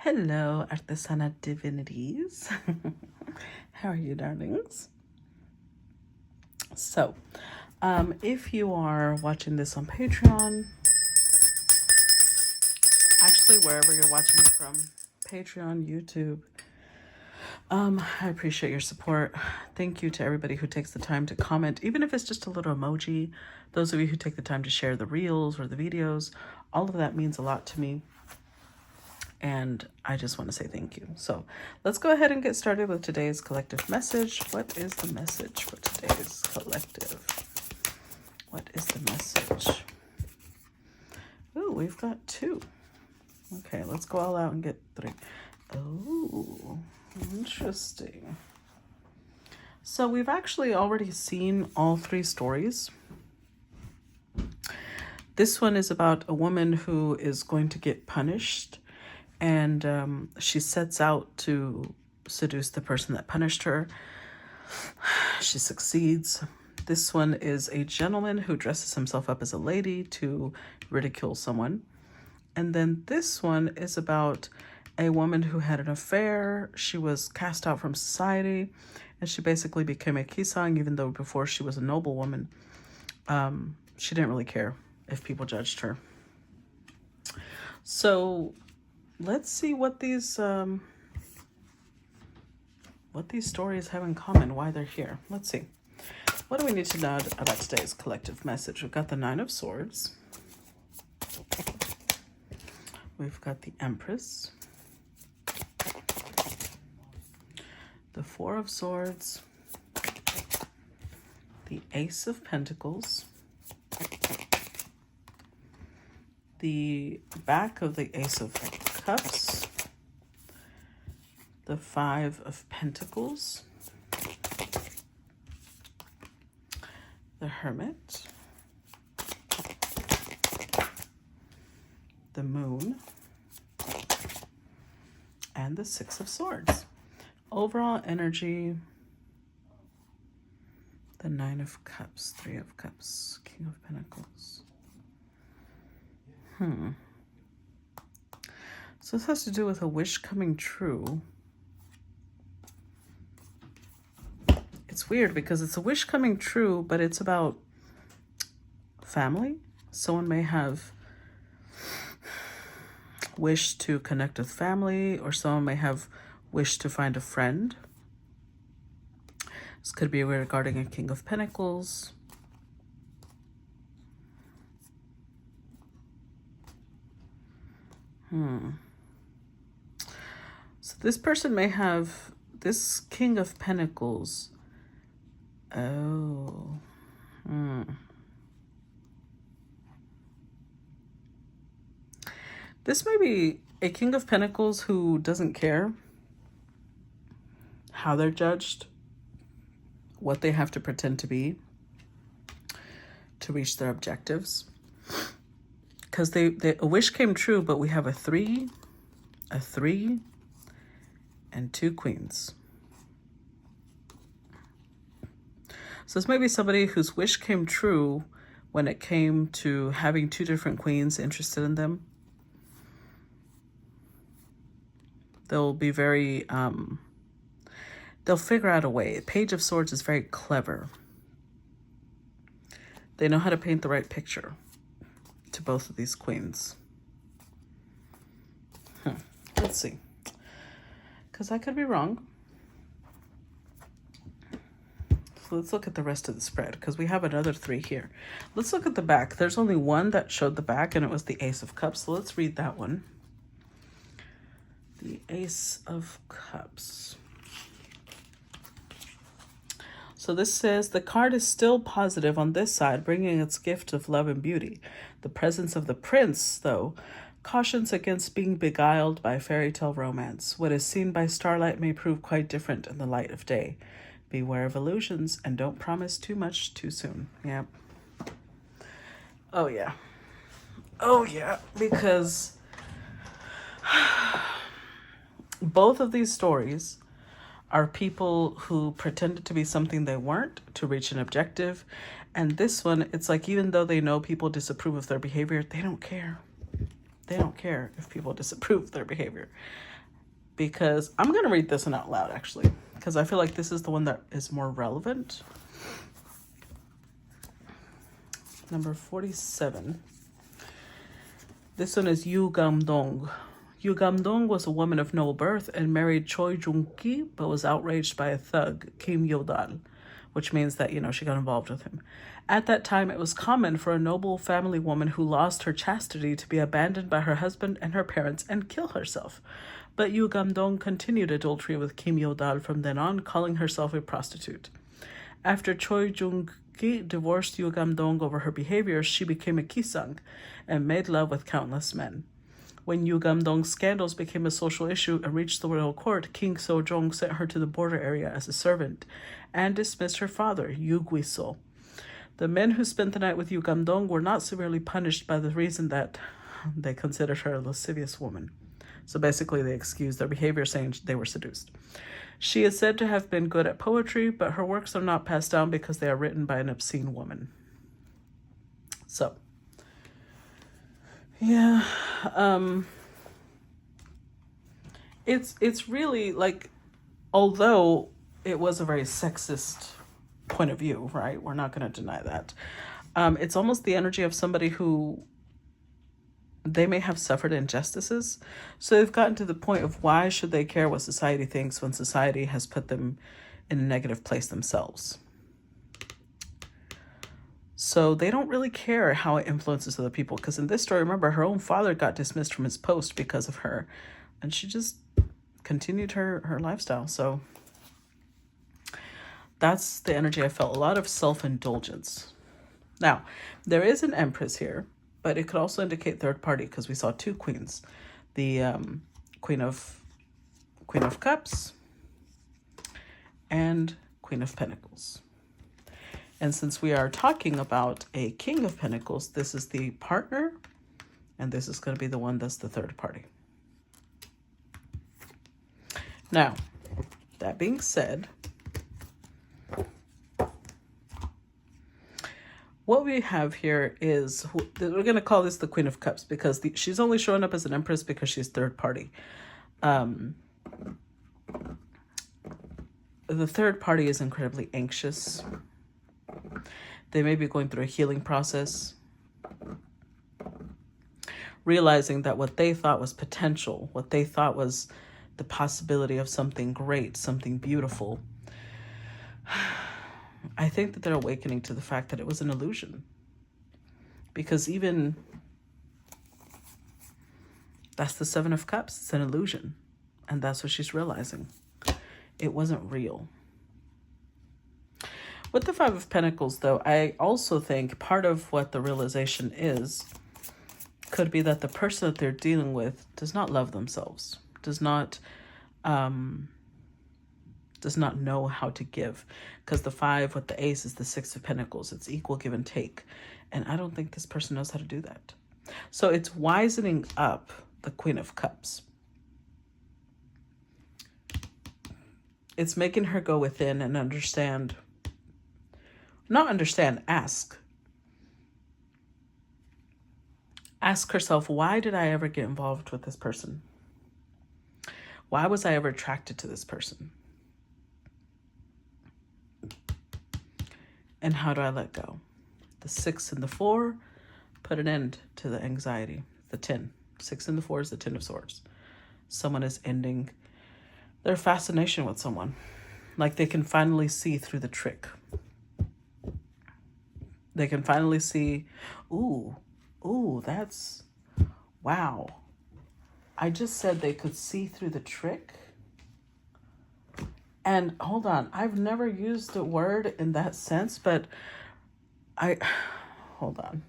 Hello, Artesana Divinities. How are you, darlings? So, if you are watching this on Patreon, actually wherever you're watching it from, Patreon, YouTube, I appreciate your support. Thank you to everybody who takes the time to comment, even if it's just a little emoji. Those of you who take the time to share the reels or the videos, all of that means a lot to me. And I just want to say thank you. So let's go ahead and get started with today's collective message. What is the message for today's collective? What is the message? Ooh, we've got 2. Okay, let's go all out and get 3. Oh, interesting. So we've actually already seen all 3 stories. This one is about a woman who is going to get punished, and she sets out to seduce the person that punished her. She succeeds. This one is a gentleman who dresses himself up as a lady to ridicule someone. And then this one is about a woman who had an affair. She was cast out from society, and she basically became a Gisaeng, even though before she was a noble woman. She didn't really care if people judged her. So let's see what these stories have in common, why they're here. Let's see. What do we need to know about today's collective message? We've got the 9 of Swords. We've got the Empress. The 4 of Swords. The Ace of Pentacles. The back of the Ace of Cups. The 5 of Pentacles. The Hermit. The Moon. And the 6 of Swords. Overall energy, the 9 of Cups, 3 of Cups, King of Pentacles. So this has to do with a wish coming true. It's weird because it's a wish coming true, but it's about family. Someone may have wished to connect with family, or someone may have wished to find a friend. This could be regarding a King of Pentacles. So this person may have this King of Pentacles. Oh. This may be a King of Pentacles who doesn't care how they're judged, what they have to pretend to be to reach their objectives. Because a wish came true, but we have a 3, and 2 queens. So this may be somebody whose wish came true when it came to having 2 different queens interested in them. They'll be very, they'll figure out a way. Page of Swords is very clever. They know how to paint the right picture to both of these queens. Let's see. Because I could be wrong. So let's look at the rest of the spread, because we have another 3 here. Let's look at the back. There's only one that showed the back, and it was the Ace of Cups. So let's read that one. The Ace of Cups. So this says, the card is still positive on this side, bringing its gift of love and beauty. The presence of the Prince, though, cautions against being beguiled by fairy tale romance. What is seen by starlight may prove quite different in the light of day. Beware of illusions and don't promise too much too soon. Yeah. Oh, yeah. Oh, yeah. Because both of these stories are people who pretended to be something they weren't to reach an objective. And this one, it's like, even though they know people disapprove of their behavior, they don't care. They don't care if people disapprove of their behavior. Because I'm going to read this one out loud, actually, because I feel like this is the one that is more relevant. Number 47. This one is Yu Gamdong. Yu Gamdong was a woman of noble birth and married Choi Jung-ki, but was outraged by a thug, Kim Yo-dal, which means that, she got involved with him. At that time, it was common for a noble family woman who lost her chastity to be abandoned by her husband and her parents and kill herself. But Yu Gamdong continued adultery with Kim Yo-dal from then on, calling herself a prostitute. After Choi Jung-ki divorced Yu Gamdong over her behavior, she became a Gisaeng and made love with countless men. When Yu Gamdong's scandals became a social issue and reached the royal court, King Sejong sent her to the border area as a servant and dismissed her father, Yu Guiso. The men who spent the night with Yu Gamdong were not severely punished by the reason that they considered her a lascivious woman. So basically they excused their behavior, saying they were seduced. She is said to have been good at poetry, but her works are not passed down because they are written by an obscene woman. So, yeah, it's really like, although it was a very sexist point of view, right? We're not going to deny that. It's almost the energy of somebody who they may have suffered injustices. So they've gotten to the point of why should they care what society thinks when society has put them in a negative place themselves. So they don't really care how it influences other people. Because in this story, remember, her own father got dismissed from his post because of her. And she just continued her lifestyle. So that's the energy I felt. A lot of self-indulgence. Now, there is an empress here, but it could also indicate third party because we saw two queens. The Queen of Cups and Queen of Pentacles. And since we are talking about a King of Pentacles, this is the partner, and this is going to be the one that's the third party. Now, that being said, what we have here is, we're going to call this the Queen of Cups because she's only showing up as an Empress because she's third party. The third party is incredibly anxious. They may be going through a healing process, realizing that what they thought was potential, what they thought was the possibility of something great, something beautiful, I think that they're awakening to the fact that it was an illusion. Because even, that's the Seven of Cups, it's an illusion. And that's what she's realizing. It wasn't real. With the Five of Pentacles, though, I also think part of what the realization is could be that the person that they're dealing with does not love themselves, does not know how to give. Because the five with the ace is the Six of Pentacles. It's equal give and take. And I don't think this person knows how to do that. So it's wisening up the Queen of Cups. It's making her go within and understand. Not understand, ask. Ask herself, why did I ever get involved with this person? Why was I ever attracted to this person? And how do I let go? The 6 and the 4 put an end to the anxiety. The 10. 6 and the 4 is the 10 of Swords. Someone is ending their fascination with someone. Like they can finally see through the trick. They can finally see, ooh, that's, wow. I just said they could see through the trick. And hold on, I've never used the word in that sense, but hold on.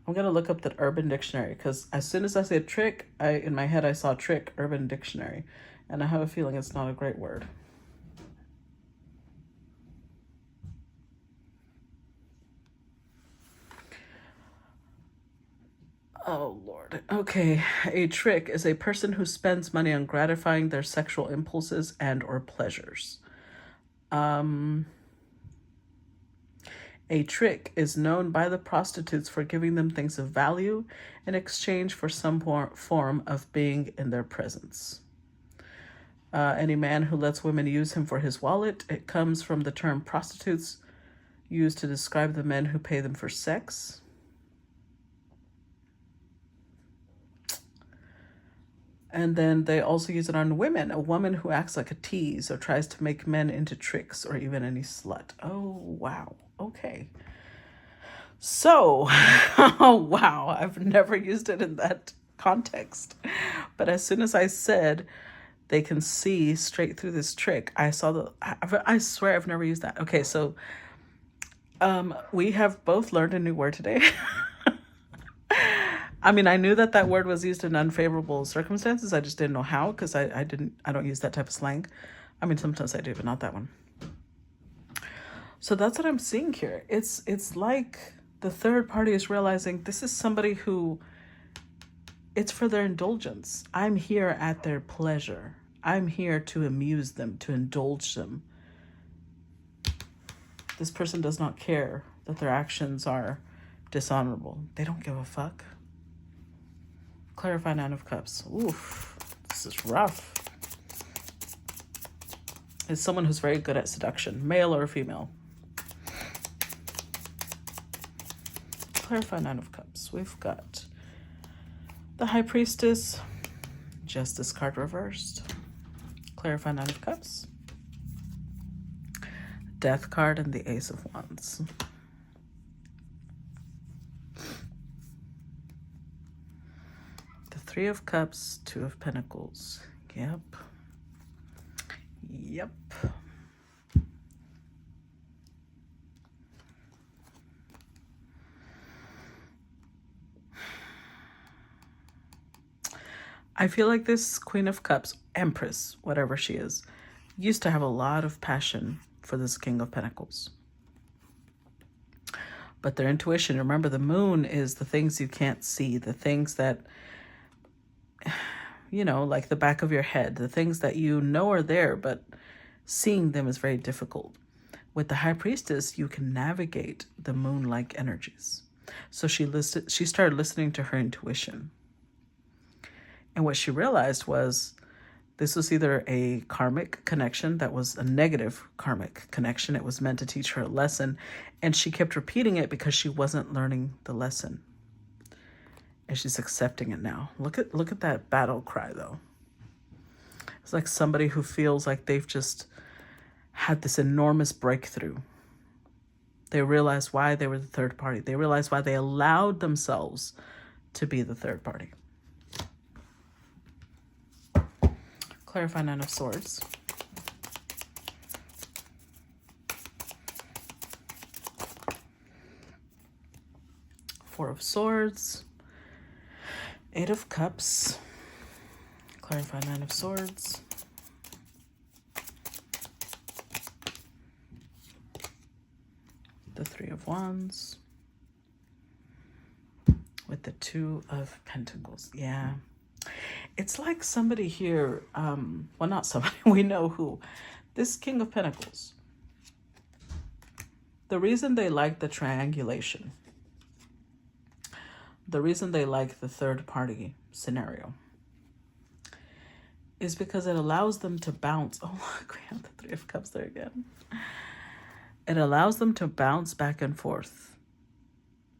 I'm going to look up the Urban Dictionary because as soon as I said trick, in my head I saw trick, Urban Dictionary. And I have a feeling it's not a great word. Oh, Lord. Okay. A trick is a person who spends money on gratifying their sexual impulses and or pleasures. A trick is known by the prostitutes for giving them things of value in exchange for some form of being in their presence. Any man who lets women use him for his wallet, it comes from the term prostitutes used to describe the men who pay them for sex. And then they also use it on women. A woman who acts like a tease or tries to make men into tricks, or even any slut. Oh, wow. Okay. So, oh, wow. I've never used it in that context. But as soon as I said they can see straight through this trick, I saw I swear I've never used that. Okay, so we have both learned a new word today. I mean, I knew that word was used in unfavorable circumstances. I just didn't know how, because I don't use that type of slang. I mean, sometimes I do, but not that one. So that's what I'm seeing here. It's like the third party is realizing this is somebody who, it's for their indulgence. I'm here at their pleasure. I'm here to amuse them, to indulge them. This person does not care that their actions are dishonorable. They don't give a fuck. Clarify Nine of Cups. Oof, this is rough. It's someone who's very good at seduction, male or female. Clarify Nine of Cups. We've got the High Priestess, Justice card reversed. Clarify Nine of Cups. Death card and the Ace of Wands. Three of Cups, Two of Pentacles. Yep. I feel like this Queen of Cups, Empress, whatever she is, used to have a lot of passion for this King of Pentacles. But their intuition, remember, the moon is the things you can't see, the things that, you know, like the back of your head, the things that you know are there, but seeing them is very difficult. With the High Priestess, you can navigate the moon-like energies. So she started listening to her intuition. And what she realized was this was either a karmic connection that was a negative karmic connection. It was meant to teach her a lesson. And she kept repeating it because she wasn't learning the lesson. And she's accepting it now. Look at that battle cry, though. It's like somebody who feels like they've just had this enormous breakthrough. They realized why they were the third party. They realized why they allowed themselves to be the third party. Clarify Nine of Swords. Four of Swords. Eight of Cups. Clarify Nine of Swords. The Three of Wands. With the Two of Pentacles. Yeah. It's like somebody here, well, not somebody, we know who. This King of Pentacles. The reason they like the triangulation, the reason they like the third party scenario is because it allows them to bounce. Oh, look, we have the Three of Cups there again. It allows them to bounce back and forth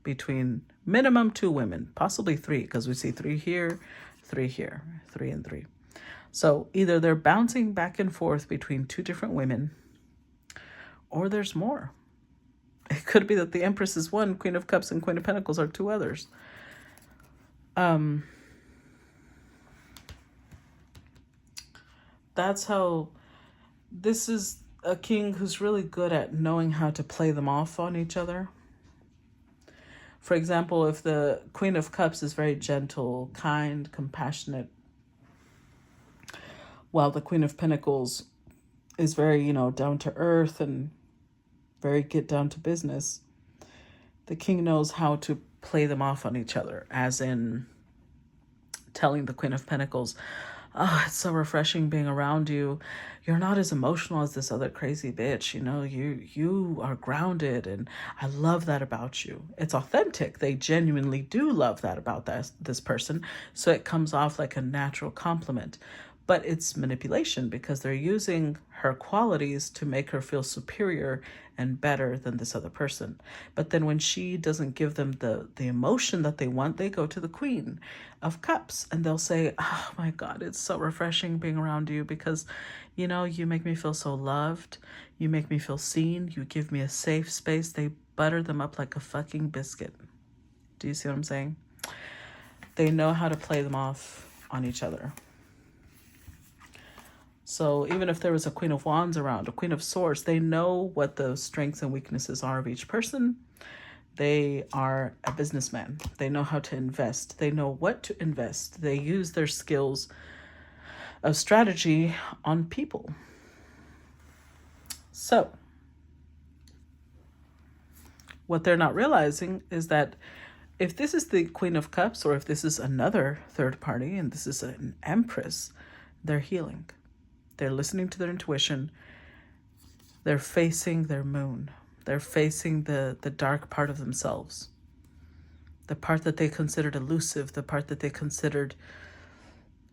between minimum two women, possibly three, because we see three here, three here, 3 and 3. So either they're bouncing back and forth between two different women, or there's more. It could be that the Empress is one, Queen of Cups and Queen of Pentacles are two others. That's how this is a king who's really good at knowing how to play them off on each other. For example, if the Queen of Cups is very gentle, kind, compassionate, while the Queen of Pentacles is very, down to earth and very get down to business, the king knows how to play them off on each other, as in telling the Queen of Pentacles, oh, it's so refreshing being around you. You're not as emotional as this other crazy bitch. You know, you are grounded, and I love that about you. It's authentic. They genuinely do love that about this person. So it comes off like a natural compliment. But it's manipulation because they're using her qualities to make her feel superior and better than this other person. But then when she doesn't give them the emotion that they want, they go to the Queen of Cups and they'll say, oh my God, it's so refreshing being around you because, you know, you make me feel so loved. You make me feel seen. You give me a safe space. They butter them up like a fucking biscuit. Do you see what I'm saying? They know how to play them off on each other. So even if there was a Queen of Wands around, a Queen of Swords, they know what the strengths and weaknesses are of each person. They are a businessman. They know how to invest. They know what to invest. They use their skills of strategy on people. So what they're not realizing is that if this is the Queen of Cups, or if this is another third party and this is an Empress, they're healing. They're listening to their intuition. They're facing their moon. They're facing the dark part of themselves. The part that they considered elusive, the part that they considered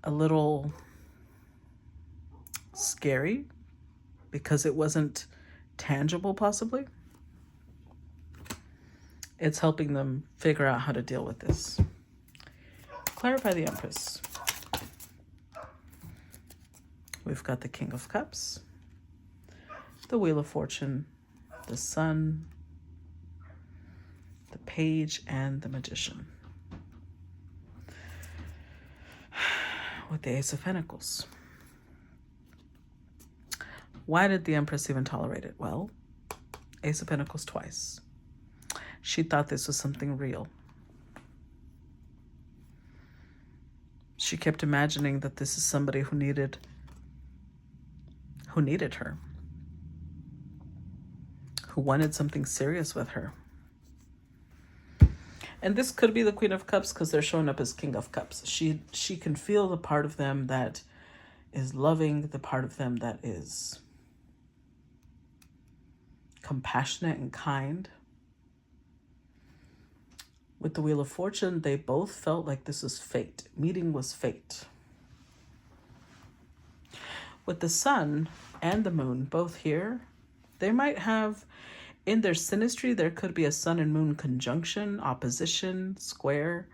a little scary because it wasn't tangible, possibly. It's helping them figure out how to deal with this. Clarify the Empress. We've got the King of Cups, the Wheel of Fortune, the Sun, the Page, and the Magician. With the Ace of Pentacles. Why did the Empress even tolerate it? Well, Ace of Pentacles twice. She thought this was something real. She kept imagining that this is somebody who needed her, who wanted something serious with her. And this could be the Queen of Cups because they're showing up as King of Cups. She can feel the part of them that is loving, the part of them that is compassionate and kind. With the Wheel of Fortune, they both felt like this was fate. Meeting was fate. With the Sun and the Moon both here, they might have, in their synastry, there could be a Sun and Moon conjunction, opposition, square.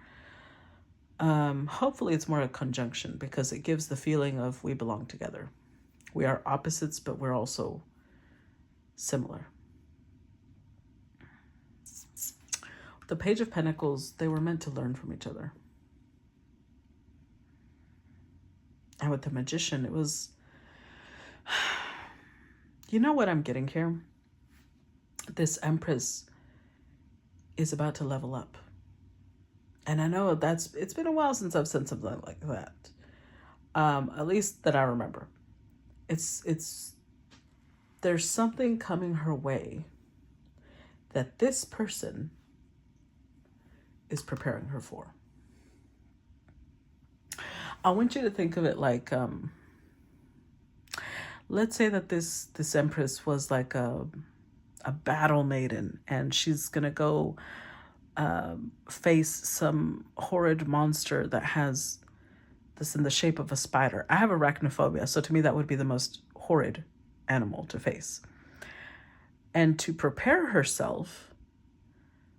Hopefully it's more a conjunction because it gives the feeling of we belong together. We are opposites, but we're also similar. The Page of Pentacles, they were meant to learn from each other. And with the Magician, it was, you know what I'm getting here? This Empress is about to level up. And I know it's been a while since I've said something like that. At least that I remember. There's something coming her way that this person is preparing her for. I want you to think of it like, let's say that this Empress was like a battle maiden, and she's gonna go face some horrid monster that has this in the shape of a spider. I have arachnophobia, so to me that would be the most horrid animal to face. And to prepare herself,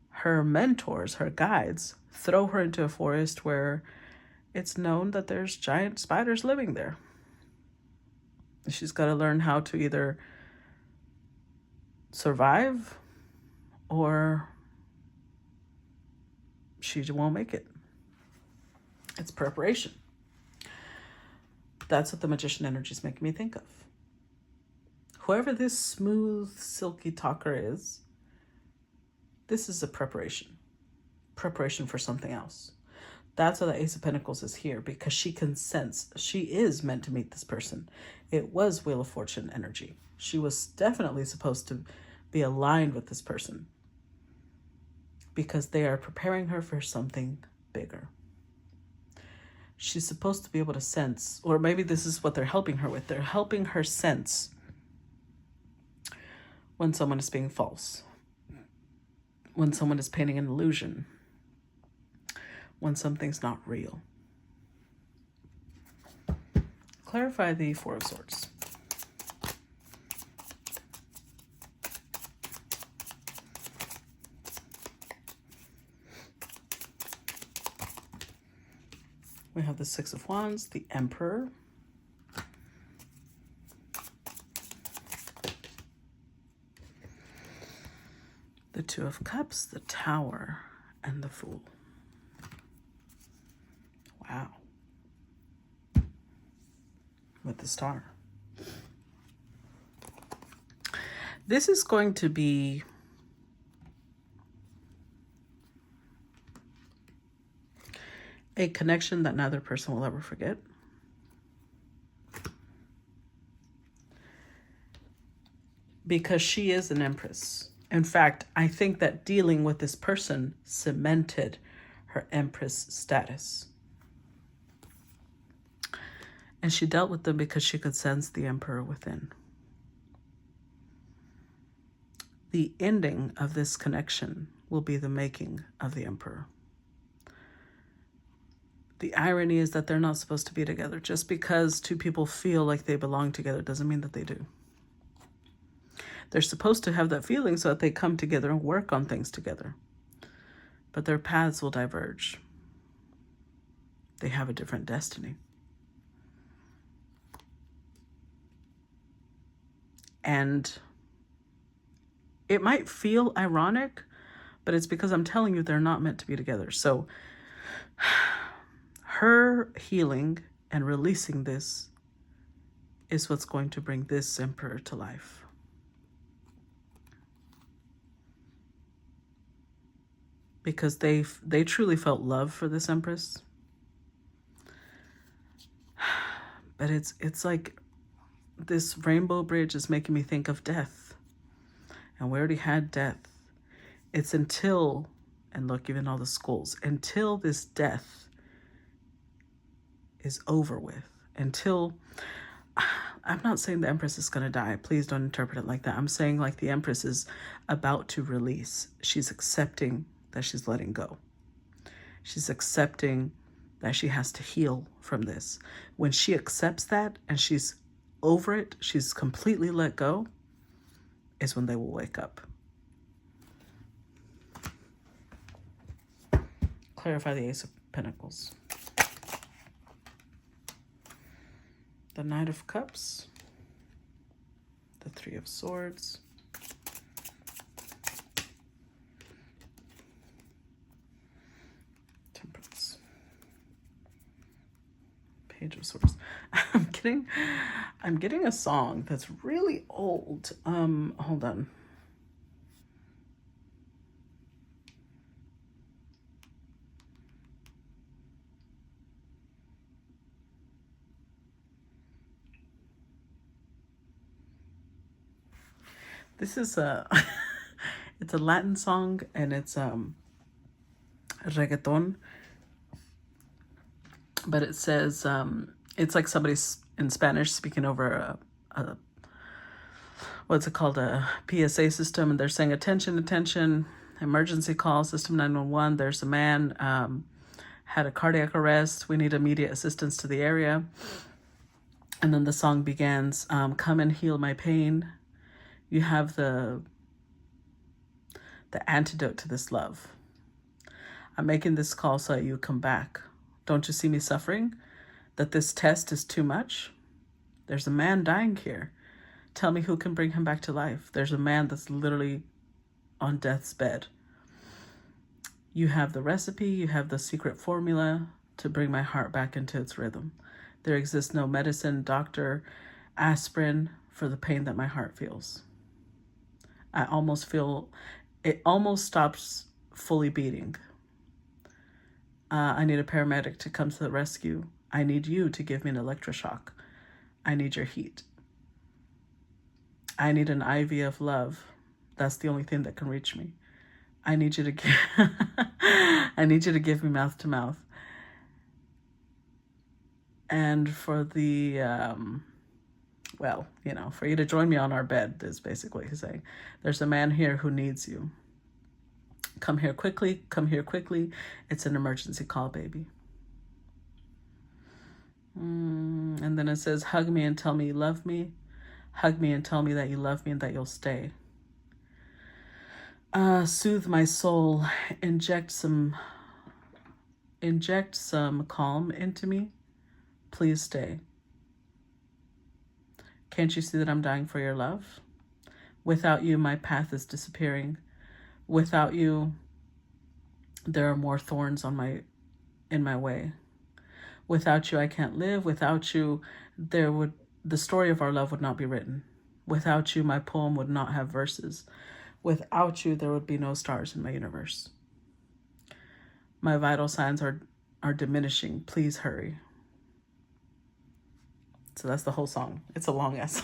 her mentors, her guides, throw her into a forest where it's known that there's giant spiders living there. She's got to learn how to either survive or she won't make it. It's preparation. That's what the Magician energy is making me think of. Whoever this smooth, silky talker is, this is a preparation for something else. That's why the Ace of Pentacles is here, because she can sense she is meant to meet this person. It was Wheel of Fortune energy. She was definitely supposed to be aligned with this person because they are preparing her for something bigger. she's supposed to be able to sense, or maybe this is what they're helping her with. They're helping her sense when someone is being false, when someone is painting an illusion, when something's not real. Clarify the Four of Swords. We have the Six of Wands, the Emperor, the Two of Cups, the Tower, and the Fool. Wow. With the Star. This is going to be a connection that neither person will ever forget. Because she is an Empress. In fact, I think that dealing with this person cemented her Empress status. And she dealt with them because she could sense the Emperor within. The ending of this connection will be the making of the Emperor. The irony is that they're not supposed to be together. Just because two people feel like they belong together doesn't mean that they do. They're supposed to have that feeling so that they come together and work on things together. But their paths will diverge. They have a different destiny. And it might feel ironic, but it's because I'm telling you they're not meant to be together. So her healing and releasing this is what's going to bring this Emperor to life. Because they truly felt love for this Empress. But it's like this rainbow bridge is making me think of death. And we already had death. It's until, and look, even all the skulls, until this death is over with, until, I'm not saying the Empress is going to die. Please don't interpret it like that. I'm saying like the Empress is about to release. She's accepting that she's letting go. She's accepting that she has to heal from this. When she accepts that and she's over it, she's completely let go, is when they will wake up. Clarify the Ace of Pentacles. The Knight of Cups, the Three of Swords, Temperance, Page of Swords. I'm getting a song that's really old. Hold on. This is it's a Latin song, and it's reggaeton. But it says, it's like somebody's in Spanish speaking over a what's it called, a PSA system, and they're saying, attention, attention, emergency call, system 911. There's a man, had a cardiac arrest. We need immediate assistance to the area. And then the song begins, come and heal my pain. You have the antidote to this love. I'm making this call so that you come back. Don't you see me suffering? That this test is too much? There's a man dying here. Tell me who can bring him back to life. There's a man that's literally on death's bed. You have the recipe. You have the secret formula to bring my heart back into its rhythm. There exists no medicine, doctor, aspirin for the pain that my heart feels. I almost feel, it almost stops fully beating. I need a paramedic to come to the rescue. I need you to give me an electroshock. I need your heat. I need an IV of love. That's the only thing that can reach me. I need you to give I need you to give me mouth to mouth. And for the, well, you know, for you to join me on our bed is basically he's saying. There's a man here who needs you. Come here quickly. Come here quickly. It's an emergency call, baby. And then it says, hug me and tell me you love me. Hug me and tell me that you love me and that you'll stay. Soothe my soul. Inject some calm into me. Please stay. Can't you see that I'm dying for your love? Without you, my path is disappearing. Without you, there are more thorns in my way. Without you, I can't live. Without you, the story of our love would not be written. Without you, my poem would not have verses. Without you, there would be no stars in my universe. My vital signs are diminishing. Please hurry. So that's the whole song. It's a long ass.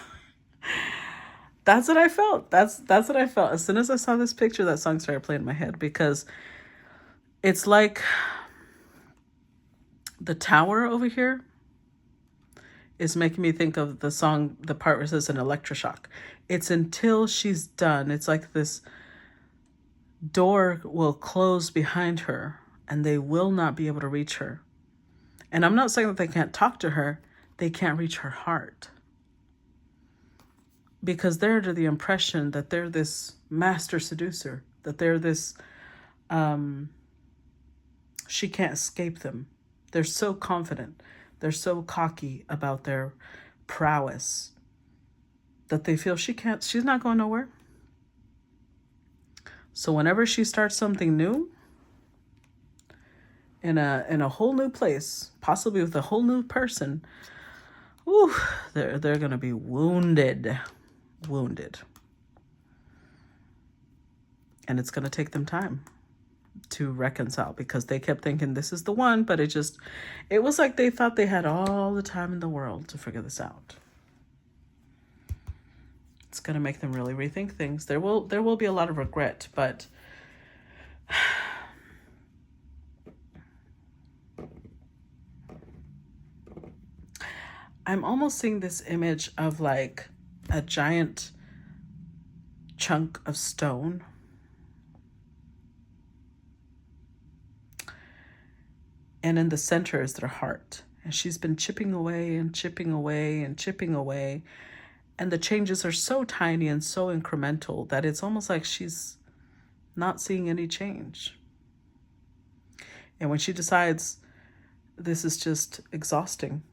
That's what I felt. That's what I felt. As soon as I saw this picture, that song started playing in my head, because it's like the tower over here is making me think of the song, the part where it says an electroshock. It's until she's done. It's like this door will close behind her and they will not be able to reach her. And I'm not saying that they can't talk to her. They can't reach her heart. Because they're under the impression that they're this master seducer, that they're this, she can't escape them. They're so confident. They're so cocky about their prowess that they feel she's not going nowhere. So whenever she starts something new, in a whole new place, possibly with a whole new person, ooh, they're going to be wounded. And it's going to take them time to reconcile, because they kept thinking this is the one, but it was like they thought they had all the time in the world to figure this out. It's going to make them really rethink things. There will be a lot of regret, but I'm almost seeing this image of like a giant chunk of stone. And in the center is their heart. And she's been chipping away and chipping away and chipping away. And the changes are so tiny and so incremental that it's almost like she's not seeing any change. And when she decides, this is just exhausting,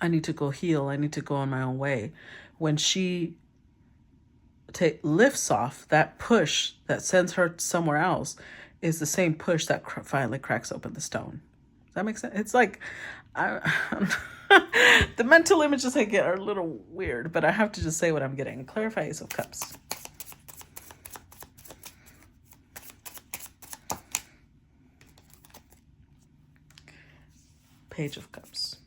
I need to go heal, I need to go on my own way. When she lifts off, that push that sends her somewhere else is the same push that finally cracks open the stone. Does that make sense? It's like, the mental images I get are a little weird, but I have to just say what I'm getting. Clarify Ace of Cups. Page of Cups.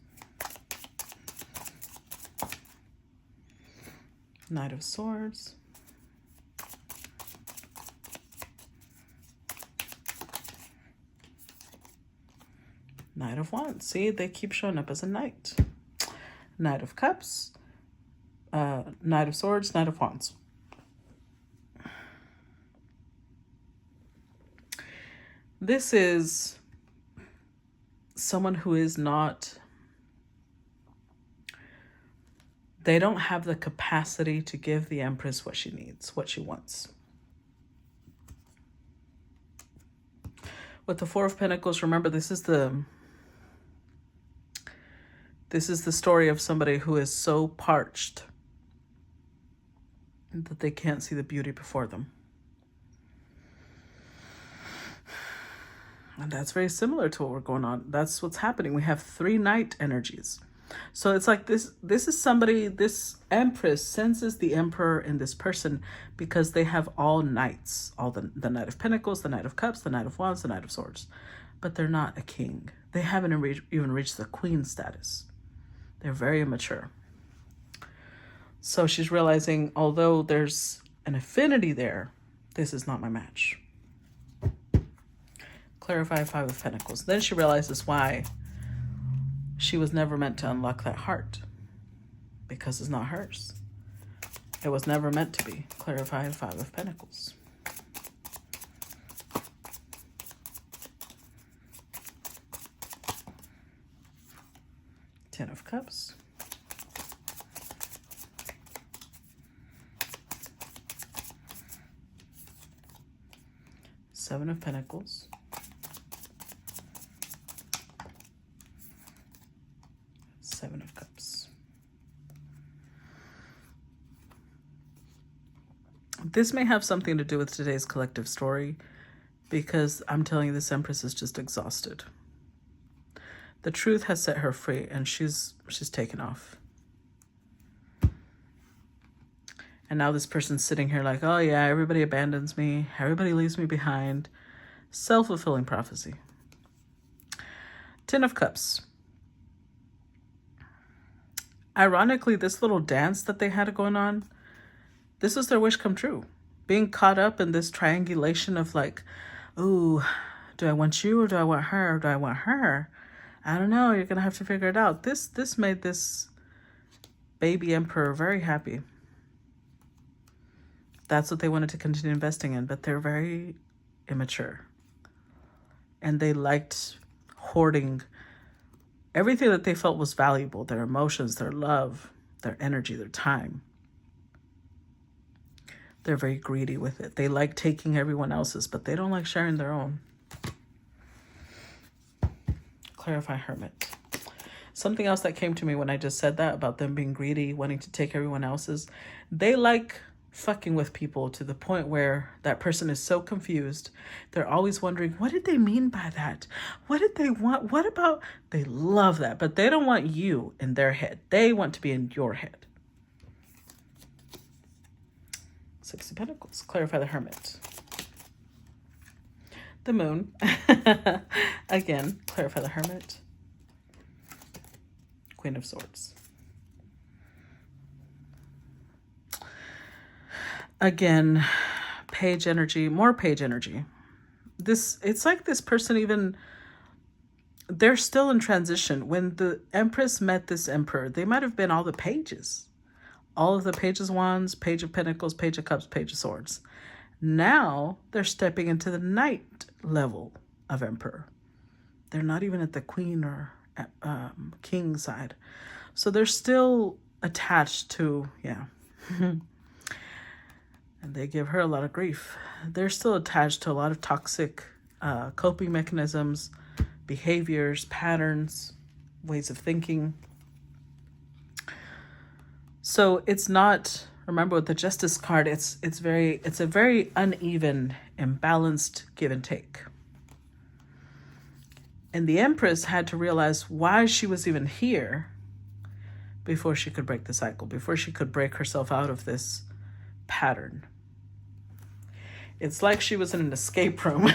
Knight of Swords. Knight of Wands. See, they keep showing up as a knight. Knight of Cups. Knight of Swords. Knight of Wands. This is someone who is not... They don't have the capacity to give the Empress what she needs, what she wants. With the Four of Pentacles, remember, this is the story of somebody who is so parched that they can't see the beauty before them. And that's very similar to what we're going on. That's what's happening. We have 3 knight energies. So it's like this is somebody, this Empress senses the Emperor in this person because they have all knights, all the Knight of Pentacles, the Knight of Cups, the Knight of Wands, the Knight of Swords. But they're not a king. They haven't even reached the queen status. They're very immature. So she's realizing, although there's an affinity there, this is not my match. Clarify Five of Pentacles. Then she realizes why she was never meant to unlock that heart because it's not hers. It was never meant to be. Clarify 5 of Pentacles. Ten of Cups. Seven of Pentacles. Seven of Cups. This may have something to do with today's collective story, because I'm telling you, this Empress is just exhausted. The truth has set her free, and she's taken off. And now this person's sitting here like, oh yeah, everybody abandons me. Everybody leaves me behind. Self-fulfilling prophecy. Ten of Cups. Ironically, this little dance that they had going on, this was their wish come true. Being caught up in this triangulation of like, ooh, do I want you or do I want her? Or do I want her? I don't know. You're going to have to figure it out. This made this baby emperor very happy. That's what they wanted to continue investing in, but they're very immature. And they liked hoarding everything that they felt was valuable, their emotions, their love, their energy, their time. They're very greedy with it. They like taking everyone else's, but they don't like sharing their own. Clarify Hermit. Something else that came to me when I just said that about them being greedy, wanting to take everyone else's. They like fucking with people to the point where that person is so confused. They're always wondering, what did they mean by that? What did they want? What about? They love that, but they don't want you in their head. They want to be in your head. Six of Pentacles. Clarify the Hermit. The Moon. Again, clarify the Hermit. Queen of Swords. Again, page energy, more page energy. It's like this person even, they're still in transition. When the Empress met this Emperor, they might have been all the pages. All of the Pages of Wands, Page of Pentacles, Page of Cups, Page of Swords. Now they're stepping into the Knight level of Emperor. They're not even at the Queen or King side. So they're still attached to, yeah. And they give her a lot of grief. They're still attached to a lot of toxic coping mechanisms, behaviors, patterns, ways of thinking. So it's not, remember with the Justice card, it's a very uneven, imbalanced give and take. And the Empress had to realize why she was even here before she could break the cycle, before she could break herself out of this pattern. It's like she was in an escape room.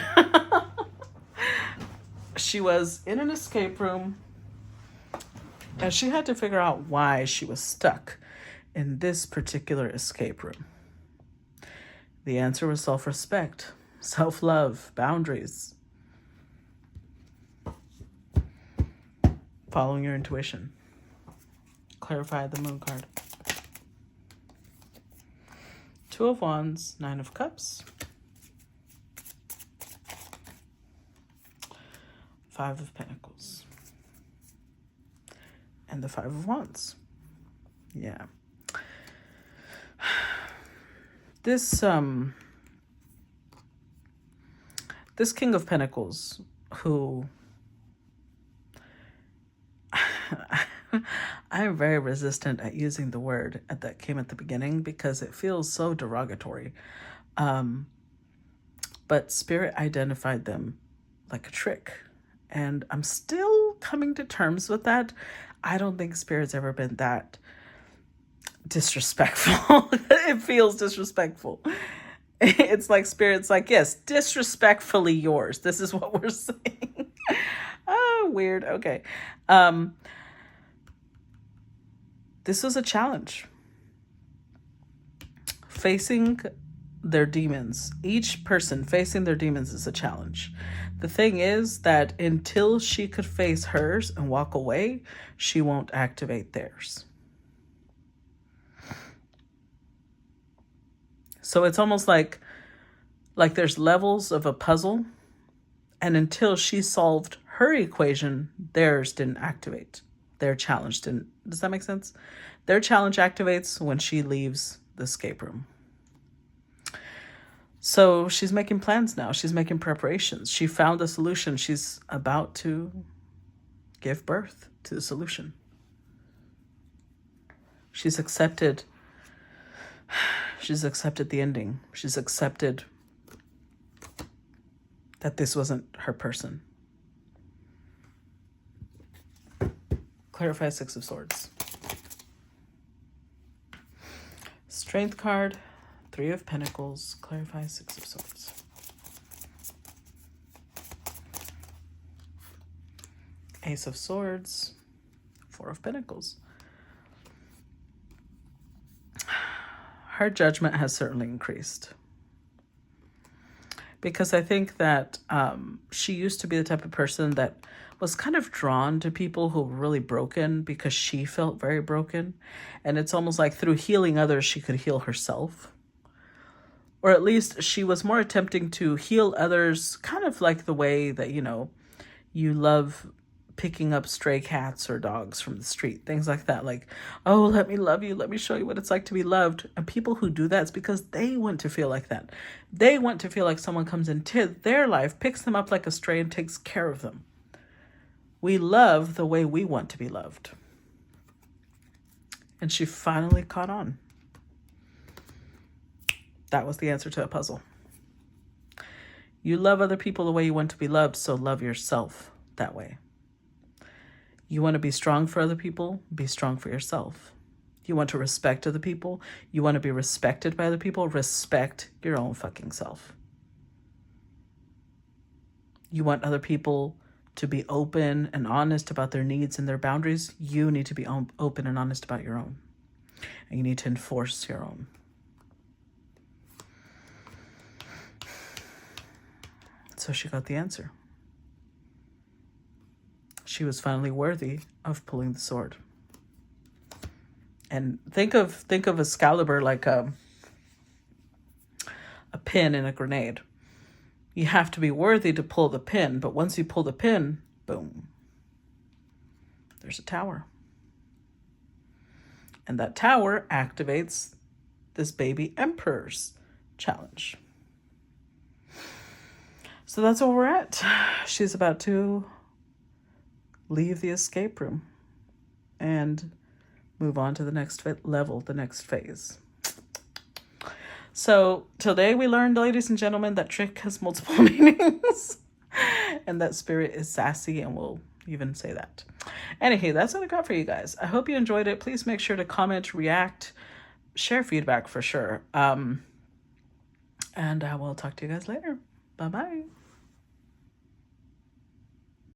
She was in an escape room, and she had to figure out why she was stuck in this particular escape room. The answer was self-respect, self-love, boundaries, following your intuition. Clarify the Moon card. Two of Wands, Nine of Cups. Five of Pentacles. And the Five of Wands. Yeah. This King of Pentacles, who I am very resistant at using the word that came at the beginning because it feels so derogatory. But Spirit identified them like a trick. And I'm still coming to terms with that. I don't think Spirit's ever been that disrespectful. It feels disrespectful. It's like Spirit's like, yes, disrespectfully yours. This is what we're saying. Oh, weird. Okay. This was a challenge. Facing their demons. Each person facing their demons is a challenge. The thing is that until she could face hers and walk away, she won't activate theirs. So it's almost like there's levels of a puzzle, and until she solved her equation, theirs didn't activate. Their challenge didn't. Does that make sense? Their challenge activates when she leaves the escape room. So she's making plans now. She's making preparations. She found a solution. She's about to give birth to the solution. She's accepted the ending. She's accepted that this wasn't her person. Clarify Six of Swords. Strength card, Three of Pentacles, clarify Six of Swords. Ace of Swords, Four of Pentacles. Her judgment has certainly increased. Because I think that she used to be the type of person that was kind of drawn to people who were really broken because she felt very broken. And it's almost like through healing others, she could heal herself. Or at least she was more attempting to heal others, kind of like the way that, you know, you love picking up stray cats or dogs from the street, things like that. Like, oh, let me love you. Let me show you what it's like to be loved. And people who do that, it's because they want to feel like that. They want to feel like someone comes into their life, picks them up like a stray and takes care of them. We love the way we want to be loved. And she finally caught on. That was the answer to a puzzle. You love other people the way you want to be loved, so love yourself that way. You want to be strong for other people, be strong for yourself. You want to respect other people, you want to be respected by other people, respect your own fucking self. You want other people to be open and honest about their needs and their boundaries, you need to be open and honest about your own. And you need to enforce your own. So she got the answer. She was finally worthy of pulling the sword. And think of Excalibur like a pin in a grenade. You have to be worthy to pull the pin, but once you pull the pin, boom, there's a tower. And that tower activates this baby emperor's challenge. So that's where we're at. She's about to leave the escape room and move on to the next level, the next phase. So today we learned, ladies and gentlemen, that trick has multiple meanings and that spirit is sassy, and we'll even say that. Anyway, that's what I got for you guys. I hope you enjoyed it. Please make sure to comment, react, share feedback for sure. And I will talk to you guys later. Bye-bye.